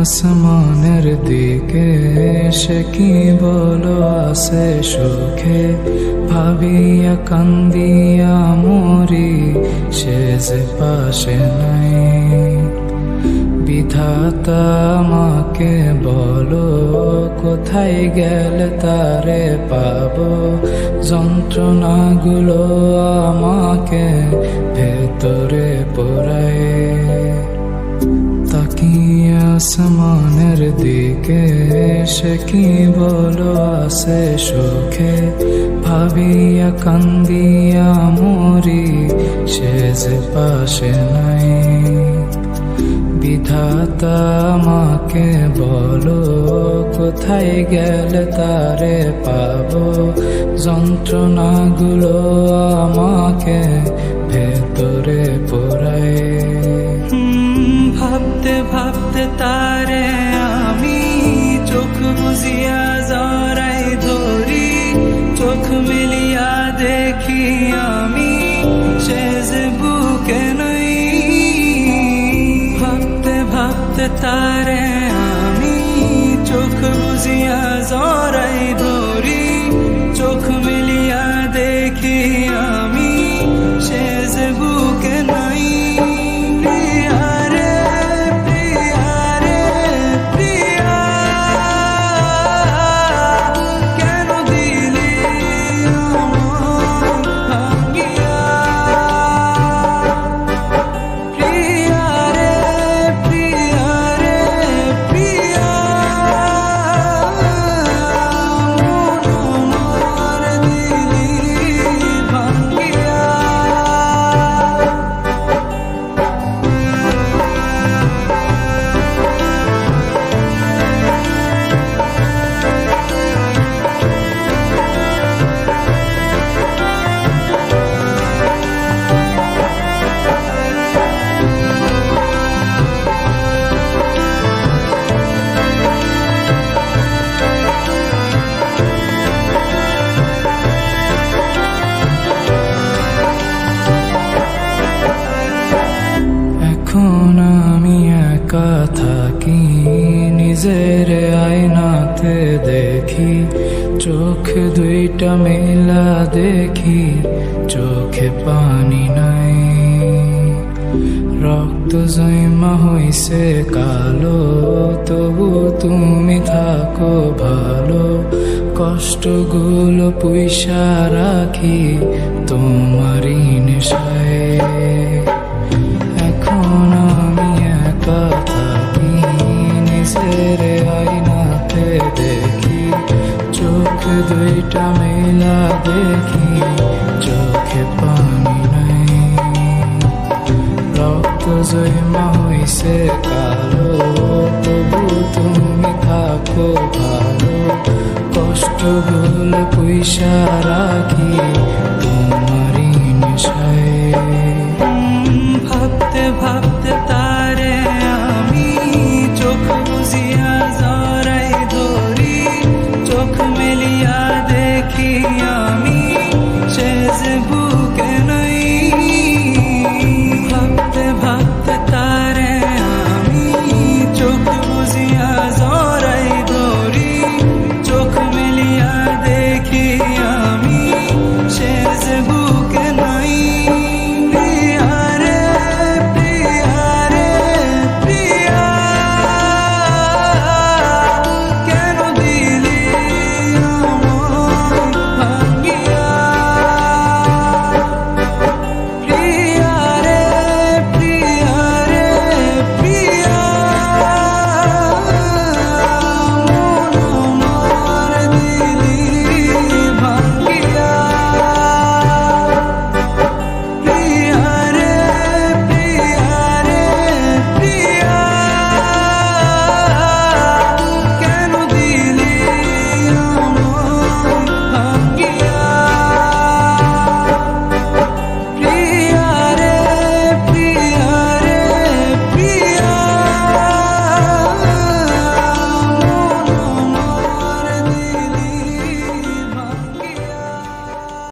আসমানের দিকে সে কি বলো আছে সুখে, ভাবিয়া কান্দিয়া মরি সে যে পাশে নাই। বিধাতা আমাকে বলো কোথায় গেলে তারে পাবো, যন্ত্রণাগুলো আমাকে ভেতরে পোড়ায়। তাকিয়ে আসমানের দিকে সে কি বলো আছে সুখে, ভাবিয়া কান্দিয়া মরি সে যে পাশে নাই। বিধাতা আমাকে বলো কোথায় গেলে তারে পাবো, যন্ত্রণাগুলো আমাকে ভেতরে পোড়ায়। ভাবতে ভাবতে তারে আমি চোখ বুঝিয়া জড়াই ধরি, চোখ মিলিয়া দেখি আমি সে যে বুকে নাই। ভাবতে ভাবতে তারে আমি চোখ বুঝিয়া জড়াই ধরি, চোখ মিলিয়া দেখি আমি সে যে বুকে নাই। এখন আমি একা থাকি, নিজের আয়নাতে দেখি, চোখ দুইটা মেলা দেখি, চোখে পানি নাই। রক্ত জমা হইছে কালো, তবু তুমি থাকো ভালো, কষ্টগুলো পুইসা রাখি তোমারই নেশায়। এখন আমি একা থাকি, নিজের আয়নাতে দেখি, চোখ দুইটা মেলা দেখি, চোখে পানি নাই। রক্ত জমা হইছে কালো, তবু তুমি থাকো ভালো, কষ্টগুলো পুইসা রাখি তোমারই নেশায়। ভাবতে ভাবতে তারে আমি চোখ বুঝিয়া জড়াই ধরি, চোখ মেলিয়া দেখি